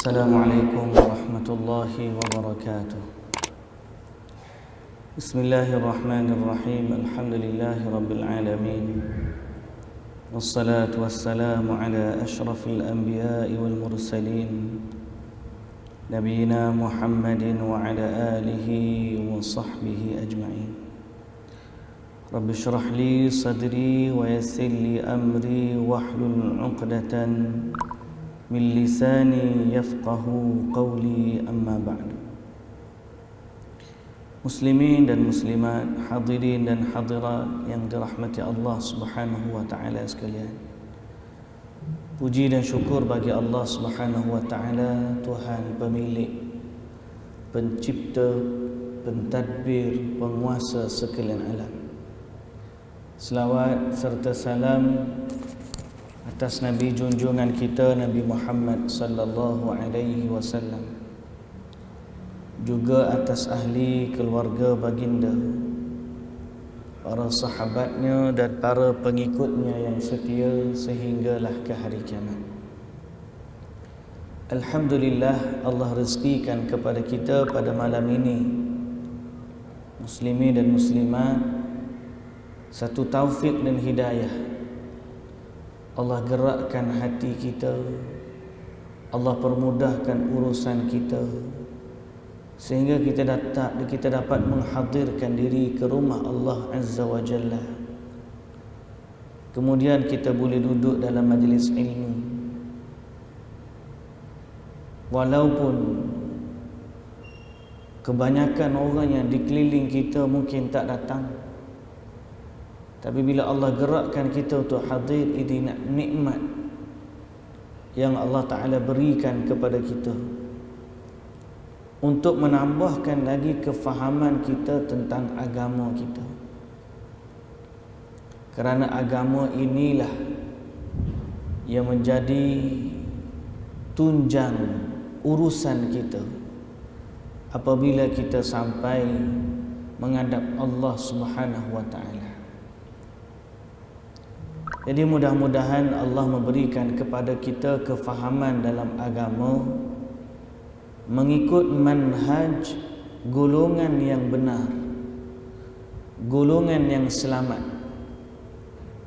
Assalamualaikum warahmatullahi wabarakatuh. Bismillahirrahmanirrahim. Alhamdulillahi rabbil alamin. Wassalatu wassalamu ala ashrafil anbiya'i wal mursalin Nabiina Muhammadin wa ala alihi wa sahbihi ajma'in. Rabbi shrah li sadri wa yassir li amri wahlul 'uqdatan min lisani yafqahu qawli, amma ba'du. Muslimin dan muslimat, hadirin dan hadirat yang dirahmati Allah Subhanahu wa taala sekalian. Puji dan syukur bagi Allah Subhanahu wa taala, Tuhan pemilik, pencipta, pentadbir, penguasa sekalian alam. Selawat serta salam atas Nabi junjungan kita, Nabi Muhammad sallallahu alaihi wasallam, juga atas ahli keluarga baginda, para sahabatnya dan para pengikutnya yang setia sehinggalah ke hari kiamat. Alhamdulillah, Allah rezekikan kepada kita pada malam ini, muslimin dan muslimat, satu taufik dan hidayah. Allah gerakkan hati kita, Allah permudahkan urusan kita, sehingga kita dapat menghadirkan diri ke rumah Allah Azza wa Jalla. Kemudian kita boleh duduk dalam majlis ilmu, walaupun kebanyakan orang yang dikeliling kita mungkin tak datang, tapi bila Allah gerakkan kita untuk hadir, ini nikmat yang Allah Ta'ala berikan kepada kita untuk menambahkan lagi kefahaman kita tentang agama kita. Kerana agama inilah yang menjadi tunjang urusan kita apabila kita sampai menghadap Allah Subhanahu wa Ta'ala. Jadi mudah-mudahan Allah memberikan kepada kita kefahaman dalam agama mengikut manhaj golongan yang benar, golongan yang selamat,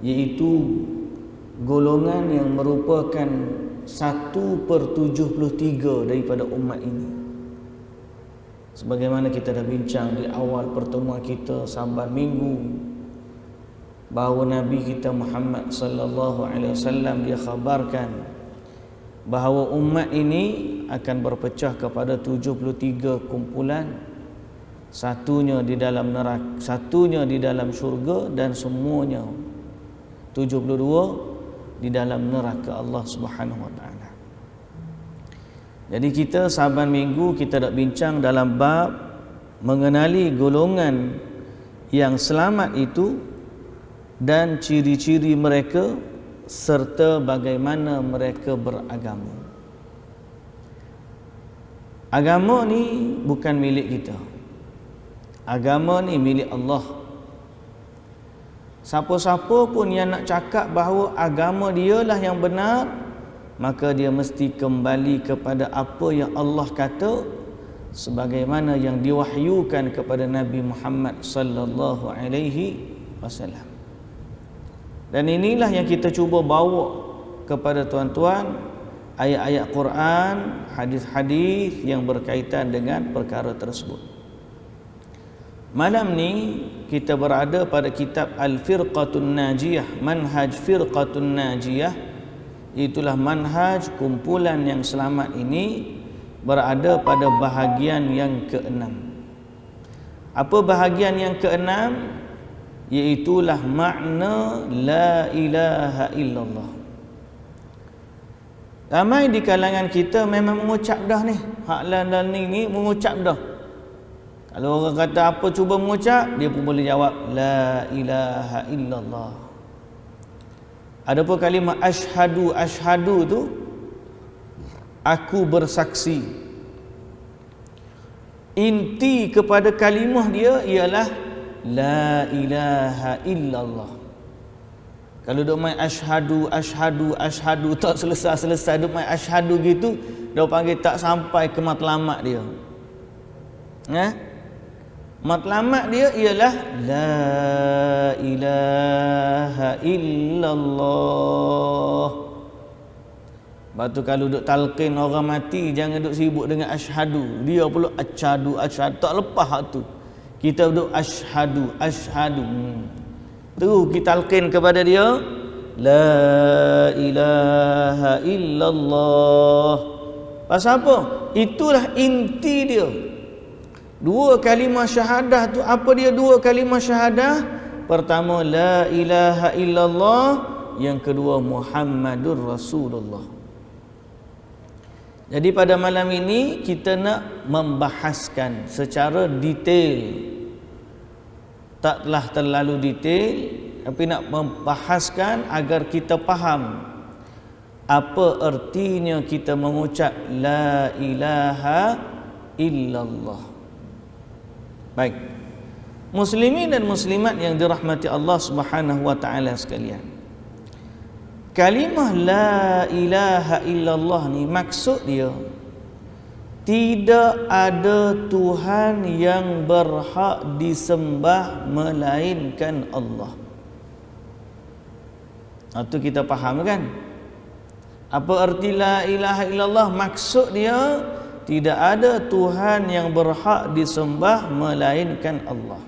iaitu golongan yang merupakan 1/73 daripada umat ini. Sebagaimana kita dah bincang di awal pertemuan kita Saban Minggu, bahawa Nabi kita Muhammad sallallahu alaihi wasallam dia khabarkan bahawa umat ini akan berpecah kepada 73 kumpulan, satunya di dalam neraka, satunya di dalam syurga, dan semuanya 72 di dalam neraka Allah Subhanahu wa taala. Jadi kita Saban Minggu kita dah bincang dalam bab mengenali golongan yang selamat itu dan ciri-ciri mereka serta bagaimana mereka beragama. Agama ni bukan milik kita. Agama ni milik Allah. Siapa-siapa pun yang nak cakap bahawa agama dialah yang benar, maka dia mesti kembali kepada apa yang Allah kata sebagaimana yang diwahyukan kepada Nabi Muhammad sallallahu alaihi wasallam. Dan inilah yang kita cuba bawa kepada tuan-tuan, ayat-ayat Quran, hadis-hadis yang berkaitan dengan perkara tersebut. Malam ni kita berada pada kitab Al-Firqatun Najiyah, manhaj Firqatun Najiyah. Itulah manhaj kumpulan yang selamat ini berada pada bahagian yang ke-6. Apa bahagian yang ke-6? Iaitulah makna la ilaha illallah. Ramai di kalangan kita memang mengucap dah ni, hak lan ni mengucap dah. Kalau orang kata apa cuba mengucap, dia pun boleh jawab la ilaha illallah. Adapun kalimah asyhadu tu, aku bersaksi. Inti kepada kalimah dia ialah la ilaha illallah. Kalau duk main asyhadu tak selesai duk main asyhadu gitu, dia panggil tak sampai ke matlamat dia. Matlamat dia ialah la ilaha illallah. Lepas tu kalau duk talqin orang mati, jangan duk sibuk dengan asyhadu. Dia pula asyhadu. Tak lepas tu. Kita duk asyhadu. Tu kita talqin kepada dia, la ilaha illallah. Pasal apa? Itulah inti dia. Dua kalimah syahadah tu, apa dia dua kalimah syahadah? Pertama la ilaha illallah, yang kedua Muhammadur Rasulullah. Jadi pada malam ini kita nak membahaskan secara detail, taklah terlalu detail, tapi nak membahaskan agar kita faham apa ertinya kita mengucap la ilaha illallah. Baik, muslimin dan muslimat yang dirahmati Allah Subhanahu wa taala sekalian, kalimah la ilaha illallah ni maksud dia tidak ada Tuhan yang berhak disembah melainkan Allah. Itu kita faham kan? Apa erti la ilaha illallah? Maksud dia tidak ada Tuhan yang berhak disembah melainkan Allah.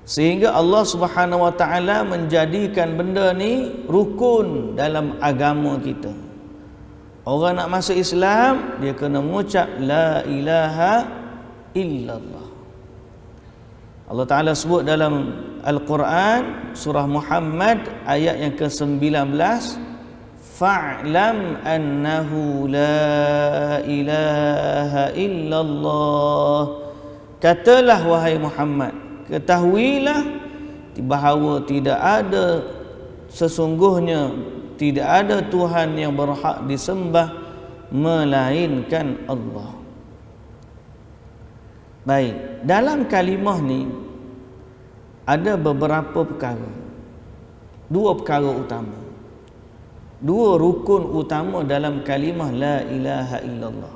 Sehingga Allah Subhanahu wa taala menjadikan benda ni rukun dalam agama kita. Orang nak masuk Islam, dia kena mengucap la ilaha illallah. Allah Ta'ala sebut dalam Al-Quran surah Muhammad ayat yang ke-19, fa'lam annahu la ilaha illallah. Katalah wahai Muhammad, ketahuilah bahawa tidak ada sesungguhnya tidak ada Tuhan yang berhak disembah melainkan Allah. Baik, dalam kalimah ni ada beberapa perkara. Dua perkara utama. Dua rukun utama dalam kalimah la ilaha illallah.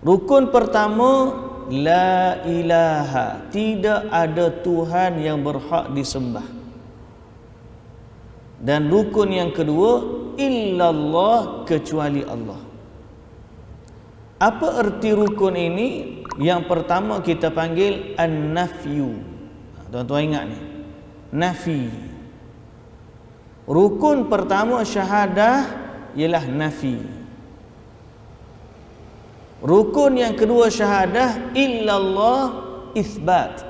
Rukun pertama, la ilaha, tidak ada Tuhan yang berhak disembah. Dan rukun yang kedua, illallah, kecuali Allah. Apa erti rukun ini? Yang pertama kita panggil an-nafyu. Tuan-tuan ingat ni, nafi. Rukun pertama syahadah ialah nafi. Rukun yang kedua syahadah illallah, isbat.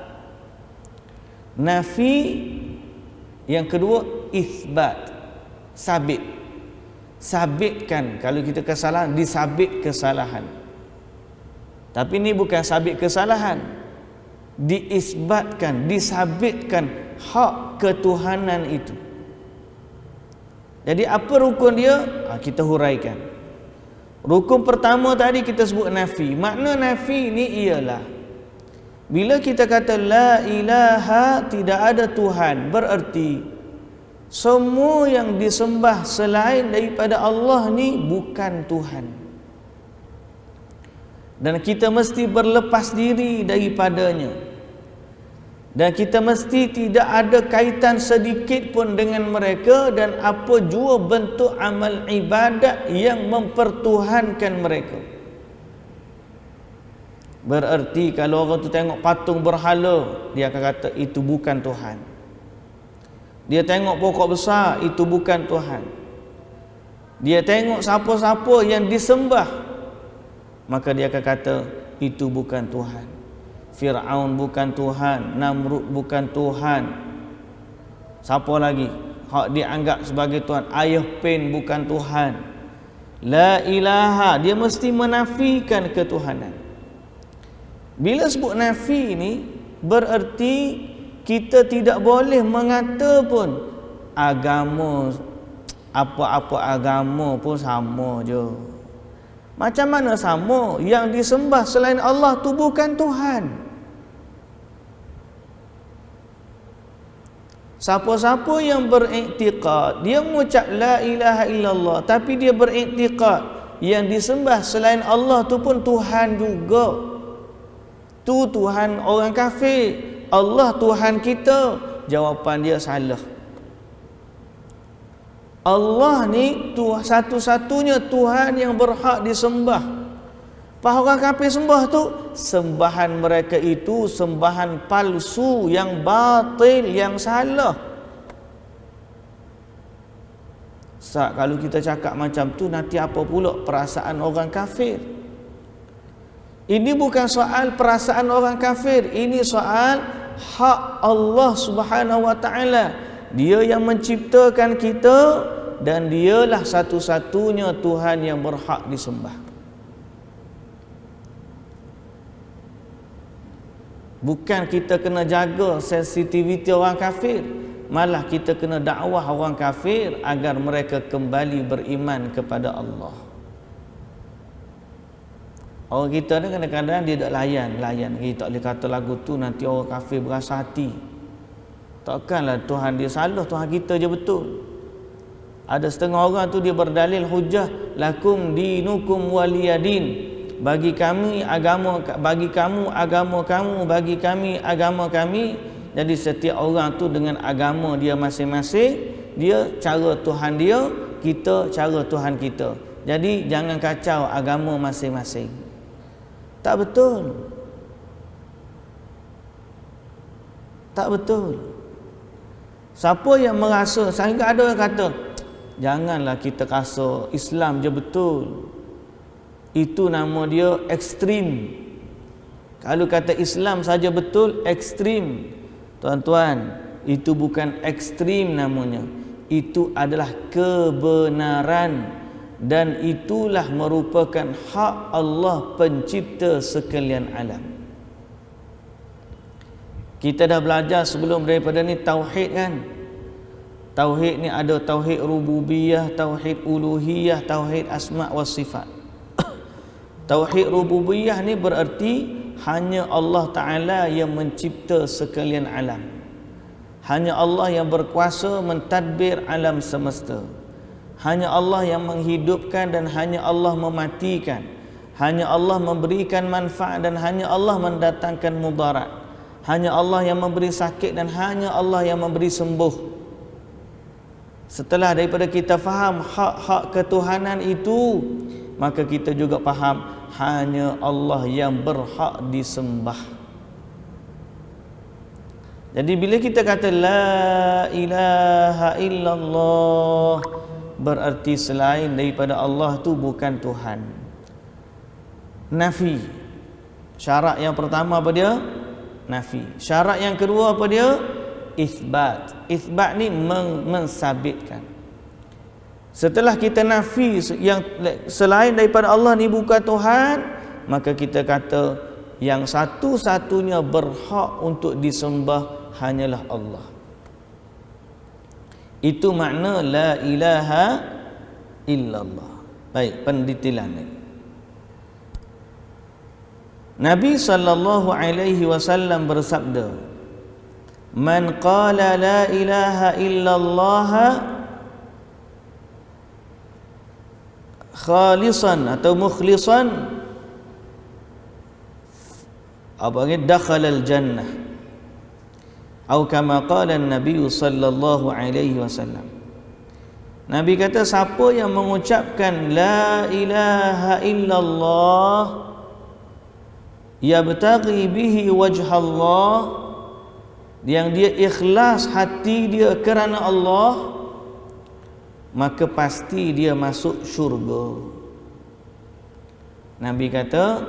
Nafi yang kedua isbat, sabitkan. Kalau kita kesalahan, disabit kesalahan. Tapi ini bukan sabit kesalahan, diisbatkan, disabitkan hak ketuhanan itu. Jadi apa rukun dia? Kita huraikan. Rukun pertama tadi kita sebut nafi. Makna nafi ni ialah bila kita kata la ilaha, tidak ada Tuhan, bererti semua yang disembah selain daripada Allah ni bukan Tuhan. Dan kita mesti berlepas diri daripadanya. Dan kita mesti tidak ada kaitan sedikit pun dengan mereka, dan apa jua bentuk amal ibadat yang mempertuhankan mereka. Bererti kalau orang tu tengok patung berhala, dia akan kata itu bukan Tuhan. Dia tengok pokok besar, itu bukan Tuhan. Dia tengok siapa-siapa yang disembah, maka dia akan kata itu bukan Tuhan. Fir'aun bukan Tuhan, Namrud bukan Tuhan. Siapa lagi hak dianggap sebagai Tuhan? Ayah Pen bukan Tuhan. La ilaha, dia mesti menafikan ketuhanan. Bila sebut nafi ni, bererti kita tidak boleh mengata pun agama, apa-apa agama pun sama je. Macam mana sama? Yang disembah selain Allah tu bukan Tuhan. Siapa-siapa yang beriktikad, dia mengucap la ilaha illallah, tapi dia beriktikad yang disembah selain Allah tu pun Tuhan juga. Tu Tuhan orang kafir, Allah Tuhan kita. Jawapan dia salah. Allah ni satu-satunya Tuhan yang berhak disembah. Pas orang kafir sembah tu, sembahan mereka itu sembahan palsu, yang batil, yang salah. Kalau kita cakap macam tu, nanti apa pula perasaan orang kafir? Ini bukan soal perasaan orang kafir, ini soal hak Allah Subhanahu wa taala. Dia yang menciptakan kita dan dialah satu-satunya Tuhan yang berhak disembah. Bukan kita kena jaga sensitiviti orang kafir, malah kita kena dakwah orang kafir agar mereka kembali beriman kepada Allah. Orang kita ni kadang-kadang dia tak layan. Kita tak boleh kata lagu tu nanti orang kafir berasa hati. Takkanlah Tuhan dia salah, Tuhan kita je betul. Ada setengah orang tu dia berdalil hujah, lakum dinukum waliyadin. Bagi kami agama, bagi kamu agama kamu, bagi kami agama kami. Jadi setiap orang tu dengan agama dia masing-masing, dia cara Tuhan dia, kita cara Tuhan kita. Jadi jangan kacau agama masing-masing. Tak betul. Tak betul. Siapa yang merasa, sehingga ada orang kata, janganlah kita rasa Islam je betul. Itu nama dia ekstrim. Kalau kata Islam saja betul, ekstrim. Tuan-tuan, itu bukan ekstrim namanya. Itu adalah kebenaran. Dan itulah merupakan hak Allah pencipta sekalian alam. Kita dah belajar sebelum daripada ni tauhid kan. Tauhid ni ada tauhid rububiyah, tauhid uluhiyah, tauhid asma' wa sifat. Tauhid rububiyah ni bererti hanya Allah Ta'ala yang mencipta sekalian alam. Hanya Allah yang berkuasa mentadbir alam semesta. Hanya Allah yang menghidupkan dan hanya Allah mematikan. Hanya Allah memberikan manfaat dan hanya Allah mendatangkan mudarat. Hanya Allah yang memberi sakit dan hanya Allah yang memberi sembuh. Setelah daripada kita faham hak-hak ketuhanan itu, maka kita juga faham hanya Allah yang berhak disembah. Jadi bila kita kata la ilaha illallah, berarti selain daripada Allah tu bukan Tuhan. Nafi. Syarat yang pertama apa dia? Nafi. Syarat yang kedua apa dia? Isbat. Isbat ni mensabitkan. Setelah kita nafi yang selain daripada Allah ni bukan Tuhan, maka kita kata yang satu-satunya berhak untuk disembah hanyalah Allah. Itu makna la ilaha illallah. Baik, pendetilan ni. Nabi sallallahu alaihi wasallam bersabda, "Man qala la ilaha illallah khalisan atau mukhlisan, abangnya dakhala al-jannah." Atau kama qala an-nabi sallallahu alaihi wasallam. Nabi kata siapa yang mengucapkan la ilaha illallah yabtaghi bihi wajha Allah, yang dia ikhlas hati dia kerana Allah, maka pasti dia masuk syurga. Nabi kata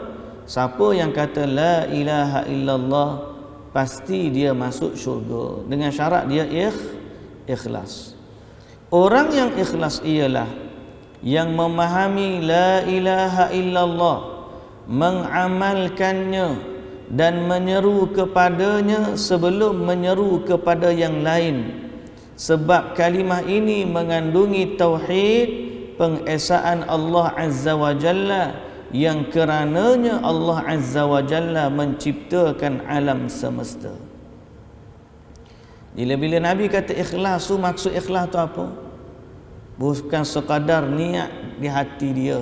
siapa yang kata la ilaha illallah pasti dia masuk syurga, dengan syarat dia ikhlas. Orang yang ikhlas ialah yang memahami la ilaha illallah, mengamalkannya dan menyeru kepadanya sebelum menyeru kepada yang lain. Sebab kalimah ini mengandungi tauhid, pengesaan Allah Azza wa Jalla, yang kerananya Allah Azza wa Jalla menciptakan alam semesta. Bila Nabi kata ikhlas tu, maksud ikhlas tu apa? Bukan sekadar niat di hati dia.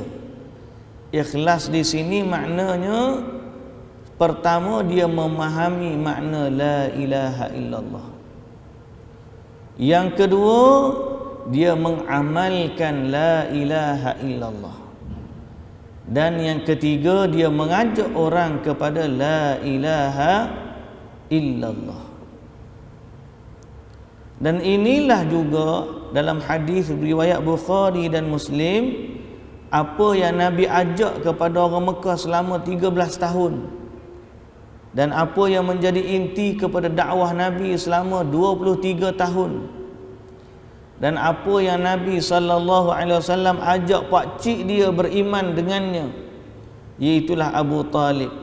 Ikhlas di sini maknanya pertama dia memahami makna la ilaha illallah. Yang kedua dia mengamalkan la ilaha illallah. Dan yang ketiga dia mengajak orang kepada la ilaha illallah. Dan inilah juga dalam hadis riwayat Bukhari dan Muslim, apa yang Nabi ajak kepada orang Mekah selama 13 tahun, dan apa yang menjadi inti kepada dakwah Nabi selama 23 tahun, dan apa yang Nabi SAW ajak pakcik dia beriman dengannya, iaitulah Abu Talib.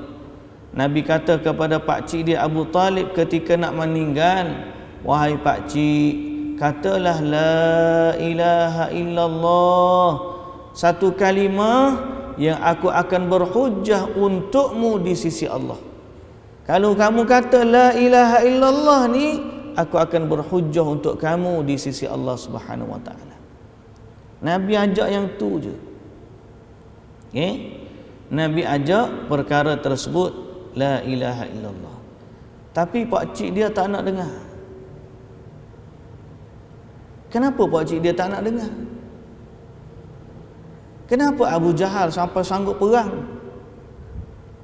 Nabi kata kepada pakcik dia Abu Talib ketika nak meninggal, wahai pakcik, katalah la ilaha illallah, satu kalimah yang aku akan berhujjah untukmu di sisi Allah. Kalau kamu kata la ilaha illallah ni, aku akan berhujjah untuk kamu di sisi Allah Subhanahu wa taala. Nabi ajak yang tu je. Okay? Nabi ajak perkara tersebut, la ilaha illallah. Tapi pakcik dia tak nak dengar. Kenapa pakcik dia tak nak dengar? Kenapa Abu Jahal sampai sanggup perang?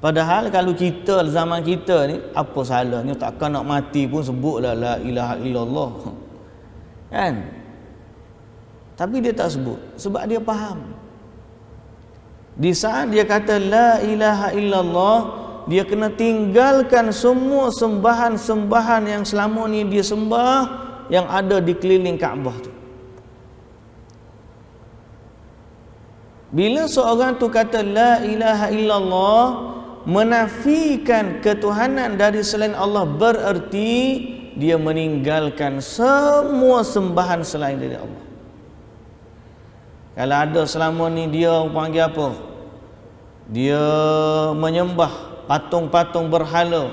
Padahal kalau kita zaman kita ni, apa salahnya, takkan nak mati pun sebutlah la ilaha illallah. Kan? Tapi dia tak sebut sebab dia faham. Di saat dia kata la ilaha illallah, dia kena tinggalkan semua sembahan-sembahan yang selama ni dia sembah, yang ada di keliling Kaabah tu. Bila seorang tu kata la ilaha illallah, menafikan ketuhanan dari selain Allah, bererti dia meninggalkan semua sembahan selain dari Allah. Kalau ada selama ni dia panggil apa? Dia menyembah patung-patung berhala,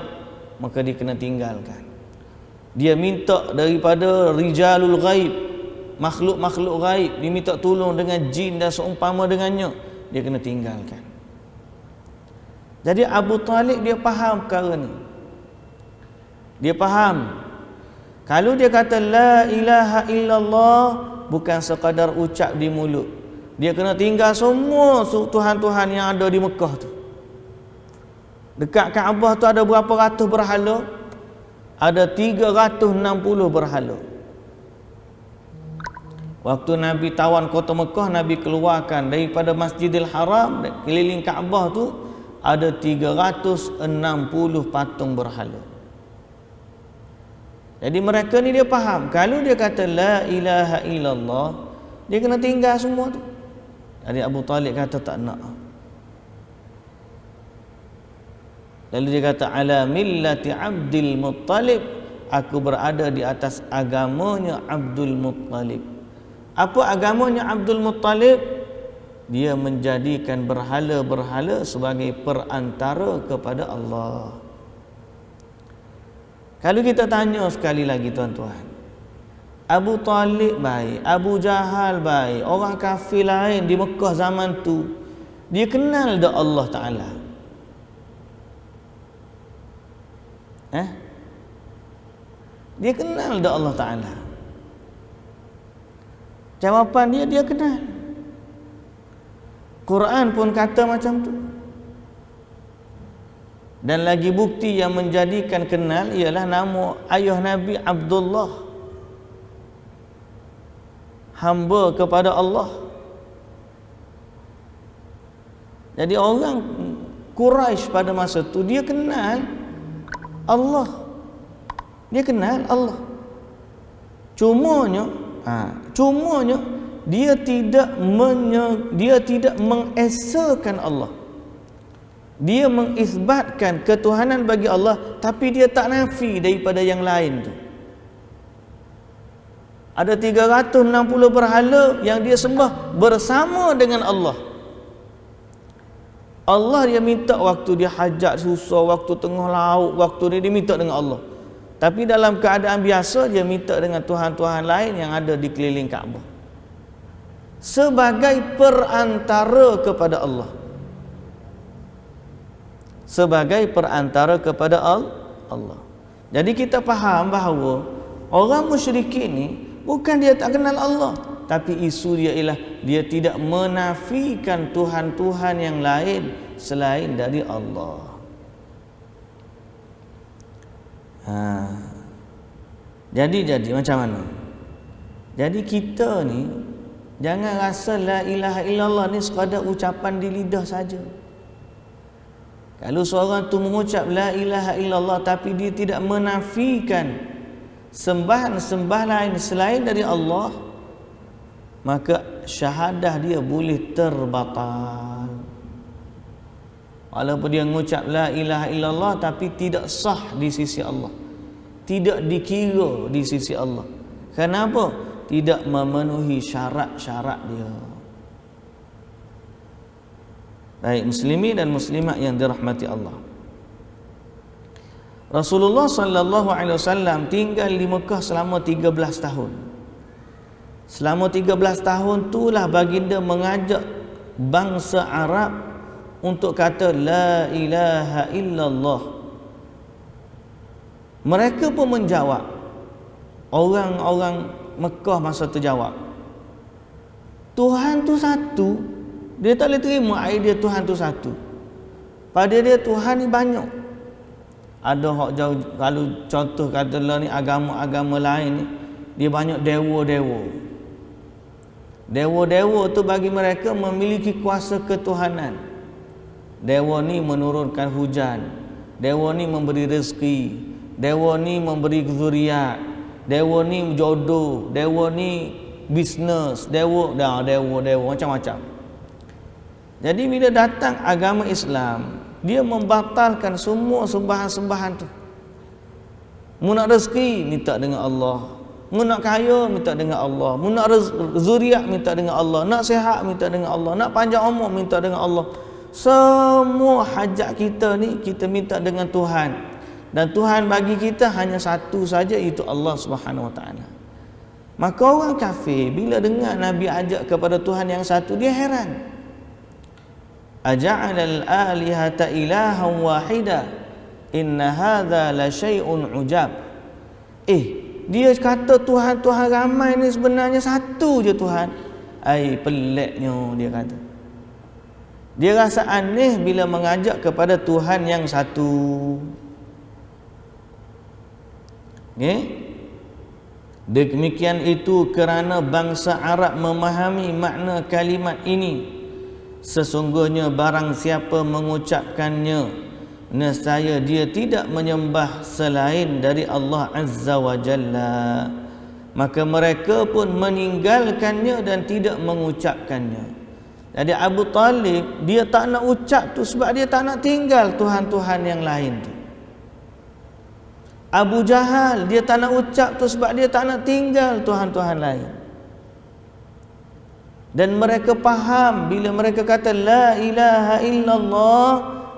maka dia kena tinggalkan. Dia minta daripada rijalul ghaib, makhluk-makhluk ghaib, dia minta tolong dengan jin dan seumpama dengannya, dia kena tinggalkan. Jadi Abu Talib dia faham perkara ni. Dia faham kalau dia kata la ilaha illallah, bukan sekadar ucap di mulut, dia kena tinggal semua tuhan-tuhan yang ada di Mekah tu. Dekat Kaabah tu ada berapa ratus berhala? Ada 360 berhala. Waktu Nabi tawan kota Mekah, Nabi keluarkan daripada Masjidil Haram, keliling Kaabah tu ada 360 patung berhala. Jadi mereka ni dia faham, kalau dia kata la ilaha illallah, dia kena tinggal semua tu. Jadi Abu Talib kata tak nak. Lalu dia kata ala millati Abdul Muttalib, aku berada di atas agamanya Abdul Muttalib. Apa agamanya Abdul Muttalib? Dia menjadikan berhala-berhala sebagai perantara kepada Allah. Kalau kita tanya sekali lagi tuan-tuan, Abu Talib baik, Abu Jahal baik, orang kafir lain di Mekah zaman tu, dia kenal dak Allah Ta'ala? Dia kenal dak Allah Ta'ala? Jawapan dia kenal. Quran pun kata macam tu. Dan lagi bukti yang menjadikan kenal ialah nama ayah Nabi Abdullah, hamba kepada Allah. Jadi orang Quraisy pada masa tu dia kenal Allah. Dia kenal Allah. Cumanya dia tidak mengesakan Allah. Dia mengisbatkan ketuhanan bagi Allah, tapi dia tak nafi daripada yang lain tu. Ada 360 berhala yang dia sembah bersama dengan Allah. Allah dia minta waktu dia hajat susah, waktu tengah laut, waktu dia minta dengan Allah. Tapi dalam keadaan biasa dia minta dengan Tuhan-Tuhan lain yang ada di keliling Kaabah sebagai perantara kepada Allah. Sebagai perantara kepada Allah. Jadi kita faham bahawa orang musyrikin ni bukan dia tak kenal Allah, tapi isu dia ialah dia tidak menafikan Tuhan-Tuhan yang lain selain dari Allah. Jadi macam mana? Jadi kita ni jangan rasa la ilaha illallah ni sekadar ucapan di lidah saja. Kalau seorang tu mengucap la ilaha illallah tapi dia tidak menafikan sembahan-sembah lain selain dari Allah, maka syahadah dia boleh terbatal. Walaupun dia mengucap la ilaha illallah tapi tidak sah di sisi Allah, tidak dikira di sisi Allah. Kenapa? Tidak memenuhi syarat-syarat dia. Baik muslimin dan muslimat yang dirahmati Allah, Rasulullah sallallahu alaihi wasallam tinggal di Mekah selama 13 tahun. Selama 13 tahun itulah baginda mengajak bangsa Arab untuk kata la ilaha illallah. Mereka pun menjawab. Orang-orang Mekah masa tu jawab, Tuhan tu satu. Dia tak boleh terima idea Tuhan tu satu. Pada dia Tuhan ni banyak. Ada hak jauh, kalau contoh katalah ni agama-agama lain ni, dia banyak dewa-dewa. Dewa-dewa tu bagi mereka memiliki kuasa ketuhanan. Dewa ni menurunkan hujan, dewa ni memberi rezeki, dewa ni memberi zuriat, dewa ni jodoh, dewa ni bisnes, dewa macam-macam. Jadi bila datang agama Islam, dia membatalkan semua sembahan-sembahan tu. Mu nak rezeki minta dengan Allah, mu nak kaya minta dengan Allah, mu nak zuriat minta dengan Allah, nak sihat minta dengan Allah, nak panjang umur minta dengan Allah. Semua hajat kita ni kita minta dengan Tuhan. Dan Tuhan bagi kita hanya satu saja, iaitu Allah Subhanahu Wa Taala. Maka orang kafir bila dengar Nabi ajak kepada Tuhan yang satu, dia heran. Aja'alal alihata ilahan wahida inna hadza la syai'un ujab. Dia kata Tuhan-Tuhan ramai ni sebenarnya satu je Tuhan. Peliknya dia kata. Dia rasa aneh bila mengajak kepada Tuhan yang satu. Demikian itu kerana bangsa Arab memahami makna kalimat ini. Sesungguhnya barang siapa mengucapkannya, nescaya dia tidak menyembah selain dari Allah Azza wa Jalla. Maka mereka pun meninggalkannya dan tidak mengucapkannya. Jadi Abu Talib dia tak nak ucap tu sebab dia tak nak tinggal Tuhan-Tuhan yang lain tu. Abu Jahal dia tak nak ucap tu sebab dia tak nak tinggal Tuhan-Tuhan lain. Dan mereka faham bila mereka kata la ilaha illallah,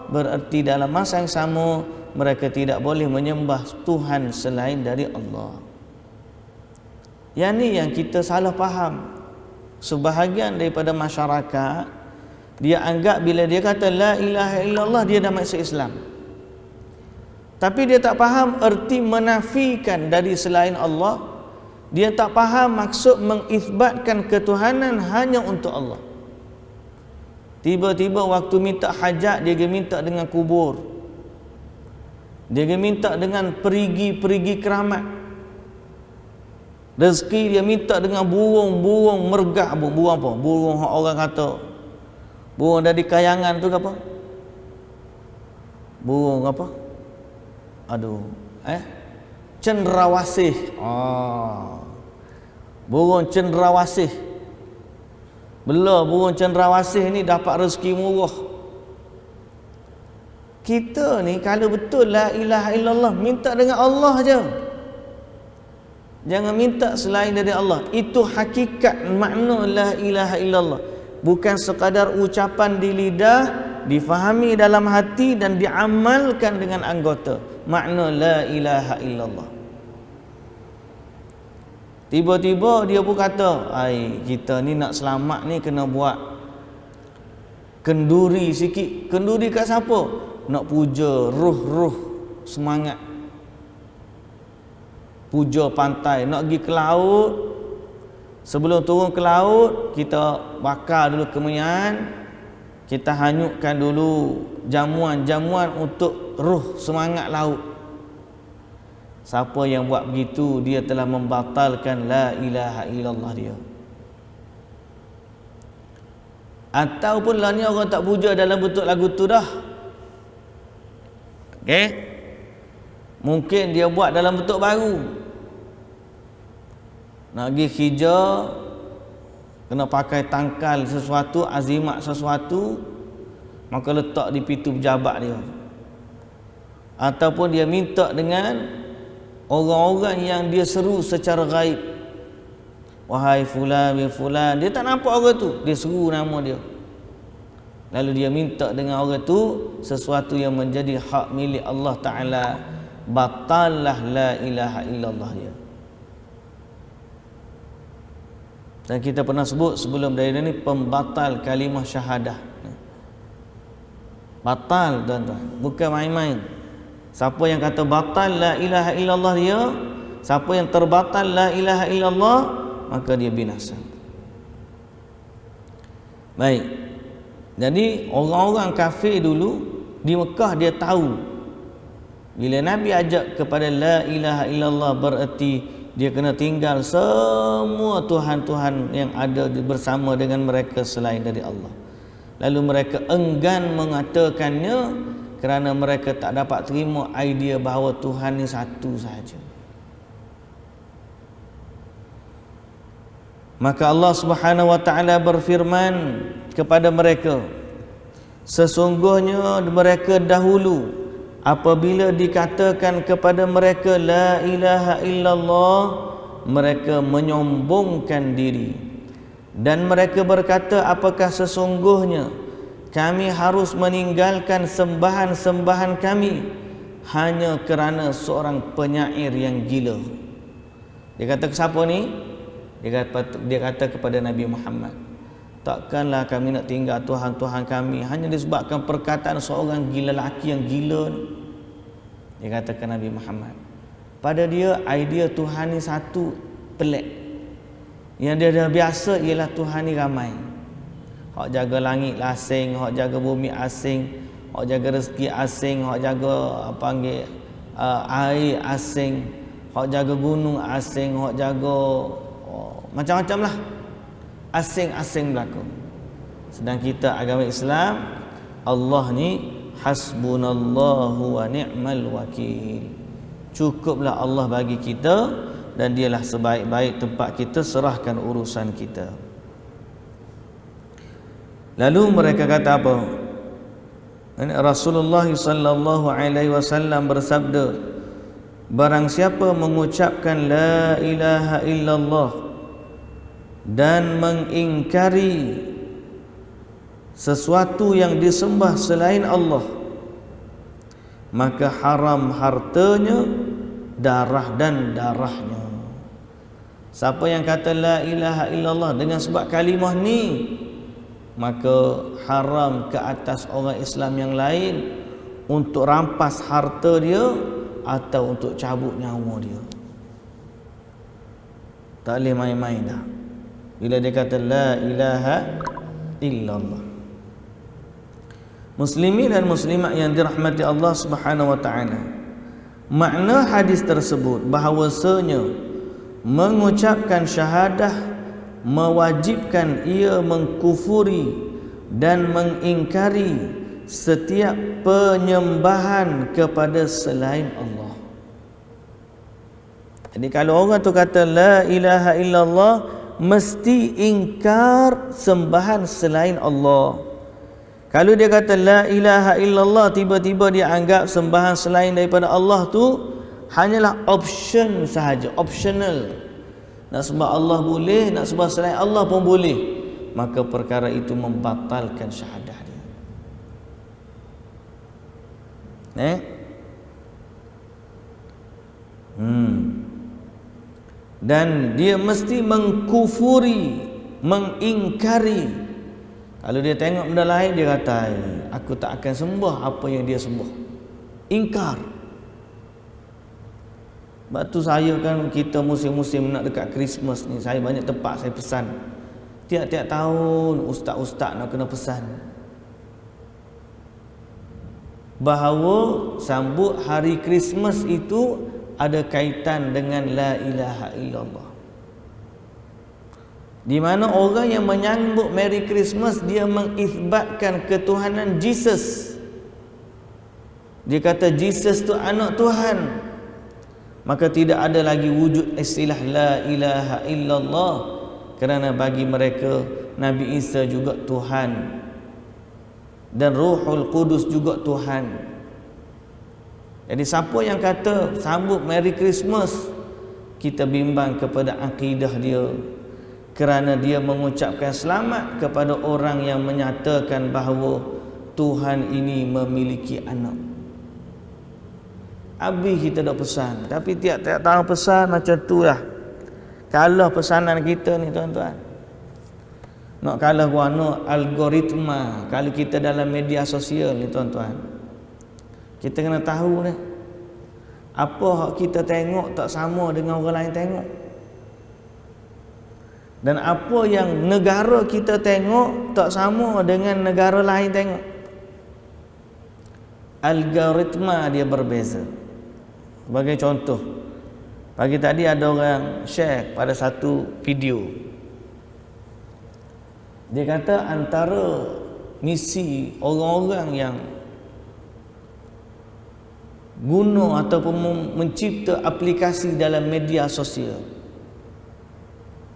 berarti dalam masa yang sama mereka tidak boleh menyembah Tuhan selain dari Allah. Yang ni yang kita salah faham. Sebahagian daripada masyarakat dia anggap bila dia kata la ilaha illallah dia dah masuk Islam. Tapi dia tak faham erti menafikan dari selain Allah. Dia tak faham maksud mengisbatkan ketuhanan hanya untuk Allah. Tiba-tiba waktu minta hajat, dia minta dengan kubur. Dia minta dengan perigi-perigi keramat. Rezeki dia minta dengan burung-burung mergak. Burung apa? Burung orang kata burung dari kayangan tu ke apa? Burung apa? Cendrawasih. Burung cendrawasih. Bila burung cendrawasih ni dapat rezeki murah. Kita ni kalau betul la ilaha illallah, minta dengan Allah je. Jangan minta selain dari Allah. Itu hakikat makna la ilaha illallah. Bukan sekadar ucapan di lidah, difahami dalam hati dan diamalkan dengan anggota. Makna la ilaha illallah. Tiba-tiba dia pun kata, "Ai, kita ni nak selamat ni kena buat kenduri sikit." Kenduri kat siapa? Nak puja ruh-ruh semangat. Puja pantai, nak pergi ke laut. Sebelum turun ke laut, kita bakar dulu kemenyan, kita hanyutkan dulu jamuan-jamuan untuk ruh semangat laut. Siapa yang buat begitu, dia telah membatalkan la ilaha illallah dia. Ataupun lah ni orang tak puja dalam bentuk lagu tu dah. Okey? Mungkin dia buat dalam bentuk baru. Nak pergi hijau, kena pakai tangkal sesuatu, azimat sesuatu, maka letak di pintu pejabat dia. Ataupun dia minta dengan orang-orang yang dia seru secara gaib. Wahai fulan bin fulan, dia tak nampak orang tu, dia seru nama dia. Lalu dia minta dengan orang tu sesuatu yang menjadi hak milik Allah Ta'ala. Batallah la ilaha illallah dia. Dan kita pernah sebut sebelum dari ini, pembatal kalimah syahadah. Batal, tuan-tuan, bukan main-main. Siapa yang kata batal la ilaha illallah dia, siapa yang terbatal la ilaha illallah, maka dia binasa. Baik. Jadi orang-orang kafir dulu di Mekah dia tahu bila Nabi ajak kepada la ilaha illallah, bererti dia kena tinggal semua tuhan-tuhan yang ada bersama dengan mereka selain dari Allah. Lalu mereka enggan mengatakannya kerana mereka tak dapat terima idea bahawa Tuhan ni satu sahaja. Maka Allah Subhanahu wa taala berfirman kepada mereka, sesungguhnya mereka dahulu apabila dikatakan kepada mereka la ilaha illallah, mereka menyombongkan diri dan mereka berkata, apakah sesungguhnya kami harus meninggalkan sembahan-sembahan kami hanya kerana seorang penyair yang gila. Dia kata ke siapa ni? Dia kata kepada Nabi Muhammad, takkanlah kami nak tinggal Tuhan-Tuhan kami hanya disebabkan perkataan seorang gila lelaki yang gila ni. Dia katakan Nabi Muhammad, pada dia idea Tuhan ni satu, pelik. Yang dia dah biasa ialah Tuhan ni ramai. Hak jaga langit lah asing, hak jaga bumi asing, hak jaga rezeki asing, hak jaga panggil air asing, hak jaga gunung asing, hak jaga macam-macam lah, asing-asing berlaku. Sedang kita agama Islam, Allah ni hasbunallahu wa ni'mal wakil. Cukuplah Allah bagi kita dan dialah sebaik-baik tempat kita serahkan urusan kita. Lalu mereka kata apa? Rasulullah sallallahu alaihi wasallam bersabda, barang siapa mengucapkan la ilaha illallah dan mengingkari sesuatu yang disembah selain Allah, maka haram hartanya, darah dan darahnya. Siapa yang kata la ilaha illallah dengan sebab kalimah ni, maka haram ke atas orang Islam yang lain untuk rampas harta dia atau untuk cabut nyawa dia. Tak boleh main-main dah bila dia kata la ilaha illallah. Muslimin dan muslimat yang dirahmati Allah Subhanahu wa taala, makna hadis tersebut bahawasanya mengucapkan syahadah mewajibkan ia mengkufuri dan mengingkari setiap penyembahan kepada selain Allah. Jadi kalau orang tu kata la ilaha illallah, mesti ingkar sembahan selain Allah. Kalau dia kata la ilaha illallah, tiba-tiba dia anggap sembahan selain daripada Allah tu hanyalah option sahaja, optional. Nak sembah Allah boleh, nak sembah selain Allah pun boleh, maka perkara itu membatalkan syahadah dia. dan dia mesti mengkufuri, mengingkari. Kalau dia tengok benda lain, dia kata, aku tak akan sembah apa yang dia sembah. Ingkar. Sebab tu saya kan, kita musim-musim nak dekat Christmas ni, saya banyak tempat saya pesan. Tiap-tiap tahun ustaz-ustaz nak kena pesan bahawa sambut hari Christmas itu ada kaitan dengan la ilaha illallah. Di mana orang yang menyambut Merry Christmas, dia mengisbatkan ketuhanan Jesus. Dia kata Jesus tu anak Tuhan. Maka tidak ada lagi wujud istilah la ilaha illallah, kerana bagi mereka Nabi Isa juga Tuhan dan Ruhul Qudus juga Tuhan. Jadi siapa yang kata sambut Merry Christmas, kita bimbang kepada akidah dia, kerana dia mengucapkan selamat kepada orang yang menyatakan bahawa Tuhan ini memiliki anak. Habis kita dah pesan, tapi tiap-tiap tahun pesan macam tu lah. Kalah pesanan kita ni tuan-tuan. Nak kalah guna algoritma kalau kita dalam media sosial ni tuan-tuan. Kita kena tahu ni, apa hak kita tengok tak sama dengan orang lain tengok. Dan apa yang negara kita tengok tak sama dengan negara lain tengok. Algoritma dia berbeza. Sebagai contoh, pagi tadi ada orang share pada satu video. Dia kata antara misi orang-orang yang guna ataupun mencipta aplikasi dalam media sosial,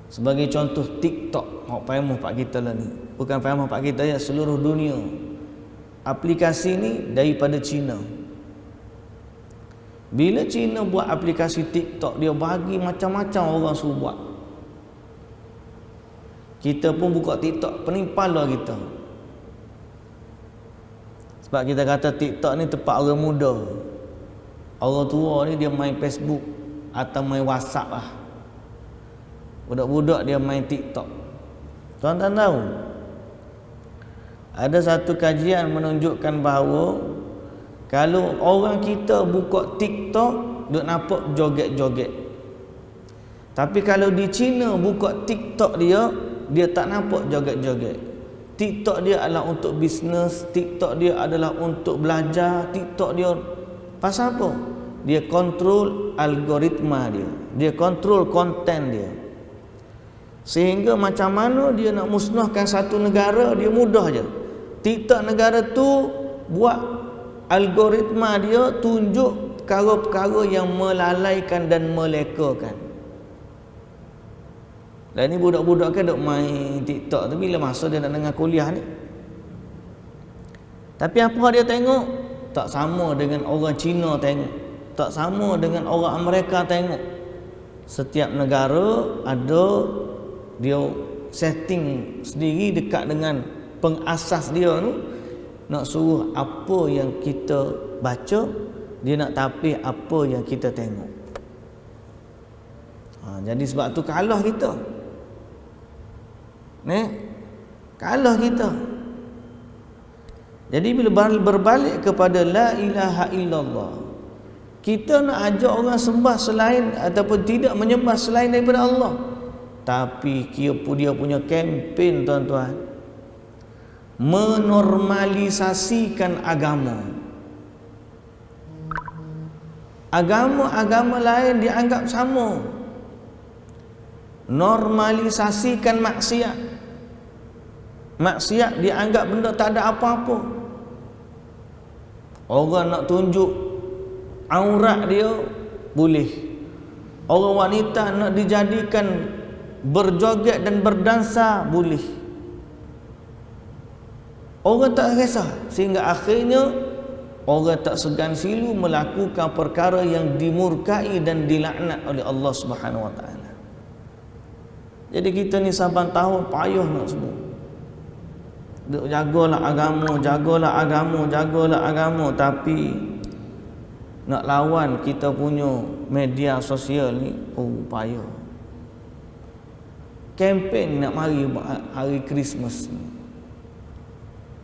sebagai contoh TikTok, hak famous pak kita lah ni. Bukan famous pak kita ya, seluruh dunia. Aplikasi ni daripada China. Bila China buat aplikasi TikTok, dia bagi macam-macam orang suruh buat. Kita pun buka TikTok, penimpala kita. Sebab kita kata TikTok ni tempat orang muda. Orang tua ni dia main Facebook atau main WhatsApp lah. Budak-budak dia main TikTok. Tuan-tuan tahu, ada satu kajian menunjukkan bahawa kalau orang kita buka TikTok, duk nampak joget-joget. Tapi kalau di China buka TikTok dia tak nampak joget-joget. TikTok dia adalah untuk bisnes, TikTok dia adalah untuk belajar, TikTok dia pasal apa? Dia kontrol algoritma dia. Dia kontrol konten dia. Sehingga macam mana dia nak musnahkan satu negara, dia mudah je. TikTok negara tu buat algoritma dia tunjuk perkara-perkara yang melalaikan dan melekakan. Dan ni budak-budak kan duk main TikTok tu, bila masa dia nak dengar kuliah ni. Tapi apa dia tengok tak sama dengan orang Cina tengok, tak sama dengan orang Amerika tengok. Setiap negara ada dia setting sendiri dekat dengan pengasas dia tu, nak suruh apa yang kita baca, dia nak tapih apa yang kita tengok. Jadi sebab tu kalah kita. Kalah kita. Jadi bila berbalik kepada la ilaha illallah, kita nak ajak orang sembah selain ataupun tidak menyembah selain daripada Allah. Tapi dia punya kempen tuan-tuan, menormalisasikan agama. Agama-agama lain dianggap sama. Normalisasikan maksiat. Maksiat dianggap benda tak ada apa-apa. Orang nak tunjuk aurat dia boleh. Orang wanita nak dijadikan berjoget dan berdansa boleh. Orang tak kisah, sehingga akhirnya orang tak segan silu melakukan perkara yang dimurkai dan dilaknat oleh Allah Subhanahu Wa Taala. Jadi kita ni saban tahun payah nak semua. Jagalah agama, jagalah agama, jagalah agama, tapi nak lawan kita punya media sosial ni payah. kempen nak mari hari Christmas ni.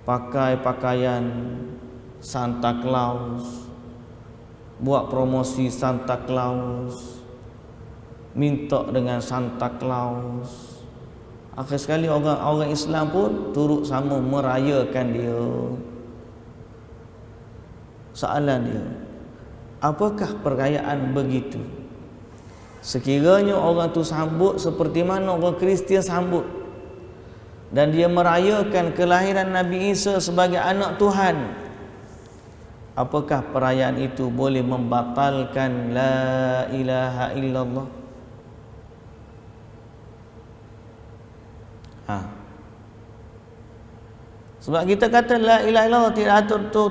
Pakai pakaian Santa Claus, buat promosi Santa Claus, minta dengan Santa Claus. Akhir sekali orang Islam pun turut sama merayakan dia. Soalan dia, apakah perayaan begitu? Sekiranya orang tu sambut seperti mana orang Kristian sambut, dan dia merayakan kelahiran Nabi Isa sebagai anak Tuhan, apakah perayaan itu boleh membatalkan la ilaha illallah? Sebab kita kata la ilaha illallah,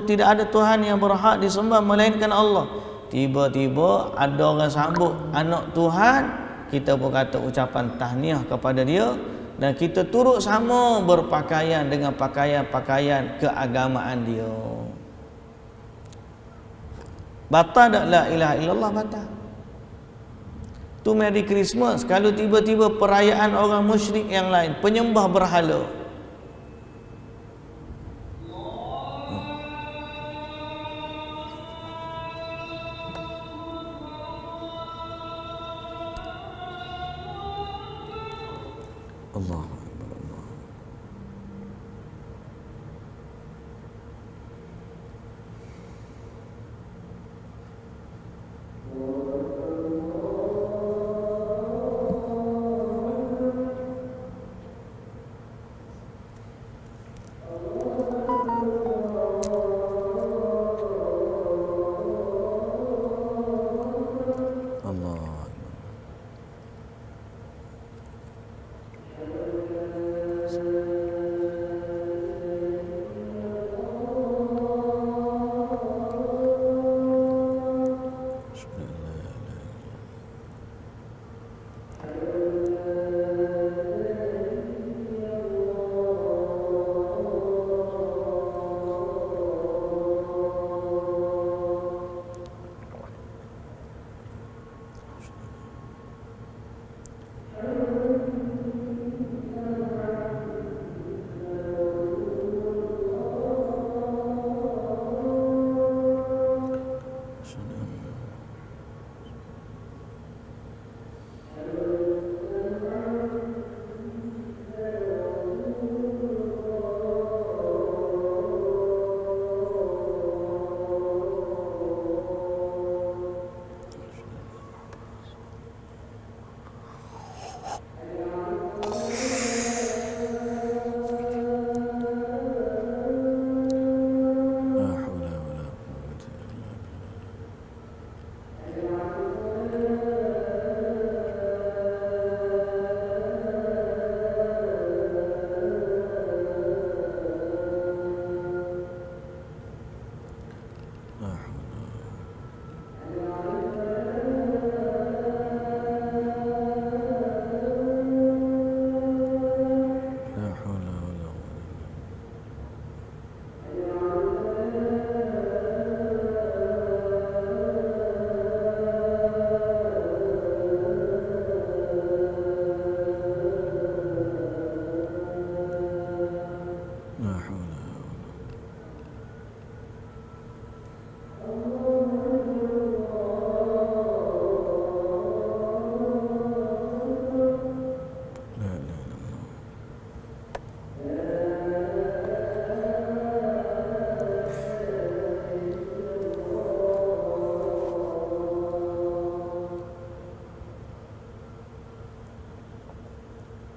tidak ada Tuhan yang berhak disembah melainkan Allah. Tiba-tiba ada orang sambut anak Tuhan, kita pun kata ucapan tahniah kepada dia, dan kita turut sama berpakaian dengan pakaian-pakaian keagamaan dia. Batal tak la ilaha illallah? Batal. Tu Merry Christmas. Kalau tiba-tiba perayaan orang musyrik yang lain, penyembah berhala, Allah Akbar, Allah.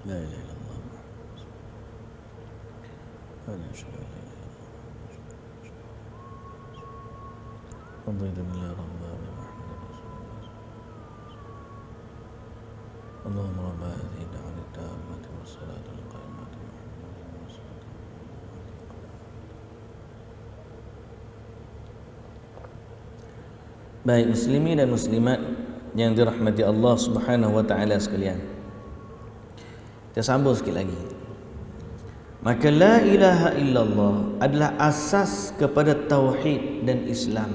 لا إله إلا الله ولا أشهد أن لا إله إلا الله رضيت بالله ربا وبمحمد رسول الله اللهم رب هذه الدعوة التامة والصلاة القائمة Baik muslimin dan muslimat yang dirahmati Allah Subhanahu wa taala sekalian. Kita sambung sikit lagi. Maka la ilaha illallah adalah asas kepada tauhid dan Islam.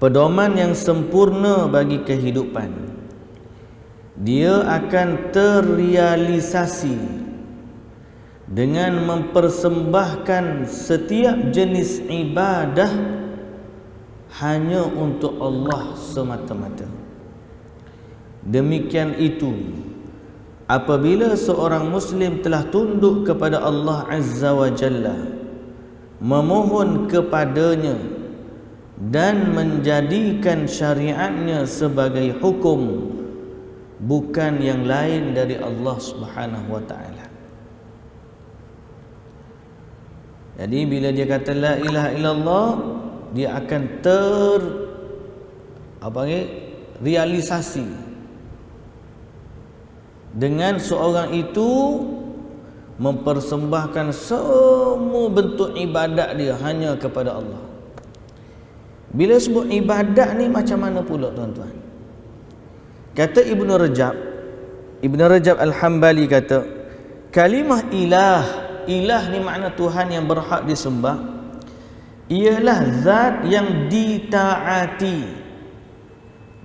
Pedoman yang sempurna bagi kehidupan. dia akan terrealisasi dengan mempersembahkan setiap jenis ibadah hanya untuk Allah semata-mata. Demikian itu, apabila seorang Muslim telah tunduk kepada Allah Azza wa Jalla, memohon kepadanya dan menjadikan syariatnya sebagai hukum, bukan yang lain dari Allah Subhanahu wa taala. Jadi bila dia kata la ilaha illallah, dia akan realisasi dengan seorang itu mempersembahkan semua bentuk ibadat dia hanya kepada Allah. Bila sebut ibadat ni macam mana pula tuan-tuan? Kata Ibn Rajab Al-Hambali kata, kalimah ilah, ilah ni makna Tuhan yang berhak disembah, ialah zat yang ditaati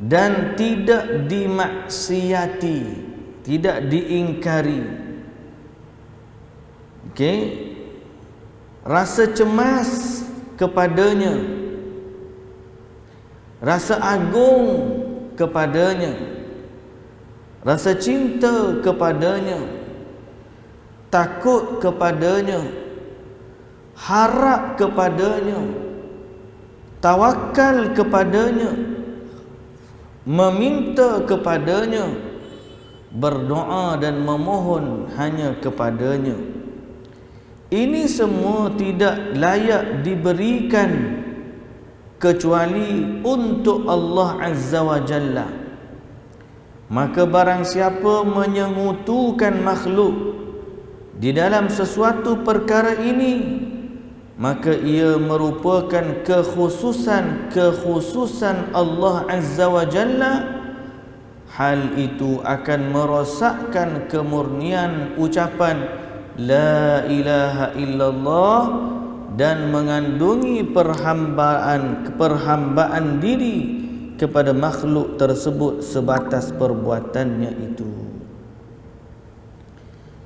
dan tidak dimaksiati, tidak diingkari. Okey, rasa cemas kepadanya, rasa agung kepadanya, rasa cinta kepadanya, takut kepadanya, harap kepadanya, tawakal kepadanya, meminta kepadanya, berdoa dan memohon hanya kepadanya. Ini semua tidak layak diberikan kecuali untuk Allah Azza wa Jalla. Maka barang siapa menyengutukan makhluk di dalam sesuatu perkara ini, maka ia merupakan kekhususan Allah Azza wa Jalla. Hal itu akan merosakkan kemurnian ucapan la ilaha illallah dan mengandungi perhambaan diri kepada makhluk tersebut sebatas perbuatannya itu.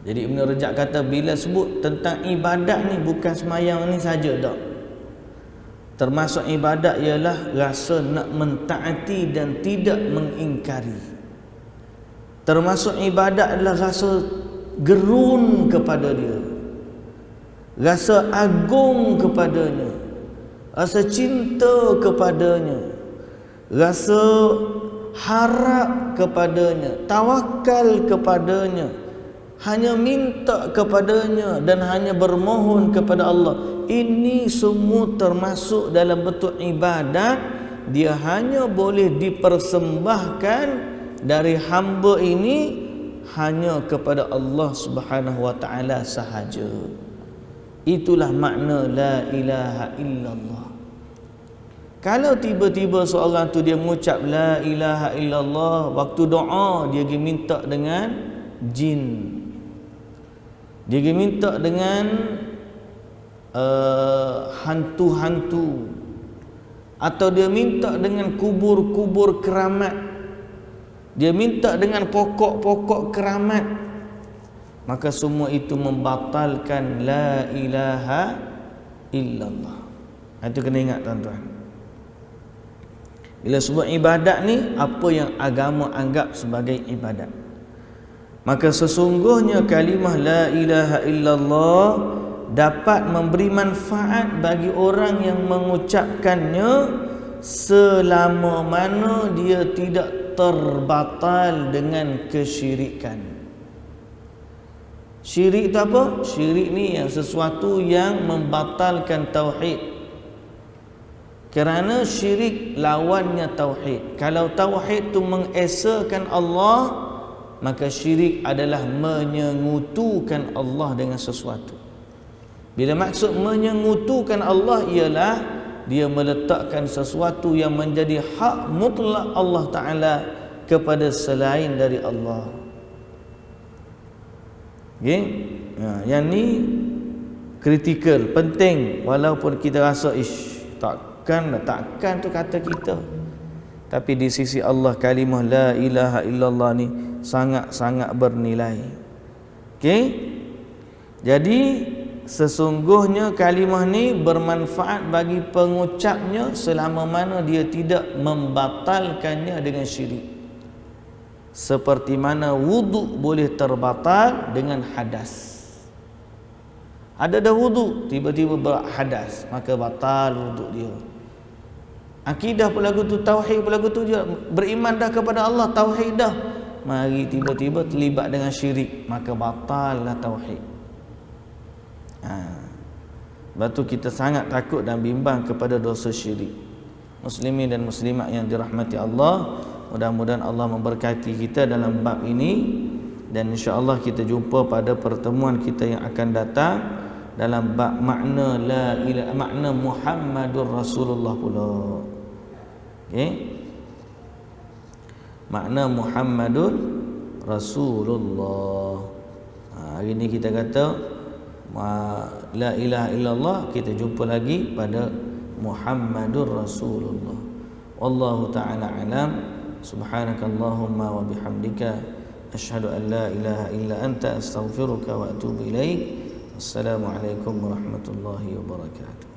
Jadi Ibn Rajab kata, bila sebut tentang ibadat ni bukan semayang ni saja dak. Termasuk ibadat ialah rasa nak mentaati dan tidak mengingkari. Termasuk ibadat adalah rasa gerun kepada dia, rasa agung kepadanya, rasa cinta kepadanya, rasa harap kepadanya, tawakal kepadanya, hanya minta kepadanya dan hanya bermohon kepada Allah. Ini semua termasuk dalam bentuk ibadat. Dia hanya boleh dipersembahkan dari hamba ini hanya kepada Allah Subhanahu wa taala sahaja. Itulah makna la ilaha illallah. Kalau tiba-tiba seorang tu dia mengucap la ilaha illallah, waktu doa dia pergi minta dengan jin, dia pergi minta dengan hantu-hantu, atau dia minta dengan kubur-kubur keramat, dia minta dengan pokok-pokok keramat, maka semua itu membatalkan la ilaha illallah. Itu kena ingat tuan-tuan. Bila sebut ibadat ni, apa yang agama anggap sebagai ibadat, maka sesungguhnya kalimah la ilaha illallah dapat memberi manfaat bagi orang yang mengucapkannya selama mana dia tidak terbatal dengan kesyirikan. Syirik itu apa? Syirik ni yang sesuatu yang membatalkan tauhid. Kerana syirik lawannya tauhid. Kalau tauhid itu mengesakan Allah, maka syirik adalah menyengutukan Allah dengan sesuatu. Bila maksud menyengutukan Allah ialah dia meletakkan sesuatu yang menjadi hak mutlak Allah Ta'ala kepada selain dari Allah. Okay? Yang ni kritikal, penting. Walaupun kita rasa takkan tu kata kita, tapi di sisi Allah kalimah la ilaha illallah ni sangat-sangat bernilai. Okey? Jadi sesungguhnya kalimah ni bermanfaat bagi pengucapnya selama mana dia tidak membatalkannya dengan syirik. Seperti mana wuduk boleh terbatal dengan hadas. Ada dah wuduk, tiba-tiba berhadas, maka batal wuduk dia. Akidah pun lagu tu, tauhid pun lagu tu juga. Beriman dah kepada Allah, tauhid dah. Mari tiba-tiba terlibat dengan syirik, maka batallah tauhid. Sebab tu kita sangat takut dan bimbang kepada dosa syirik. Muslimin dan muslimat yang dirahmati Allah, mudah-mudahan Allah memberkati kita dalam bab ini. Dan insya-Allah kita jumpa pada pertemuan kita yang akan datang dalam bab makna la ilaha, makna Muhammadur Rasulullah pula. Okey. Makna Muhammadur Rasulullah. Hari ni kita kata la ilaha illallah, kita jumpa lagi pada Muhammadur Rasulullah. Wallahu taala alam. Subhanakallahumma wa bihamdika asyhadu an la ilaha illa anta astaghfiruka wa atubu ilaik. Assalamualaikum warahmatullahi wabarakatuh.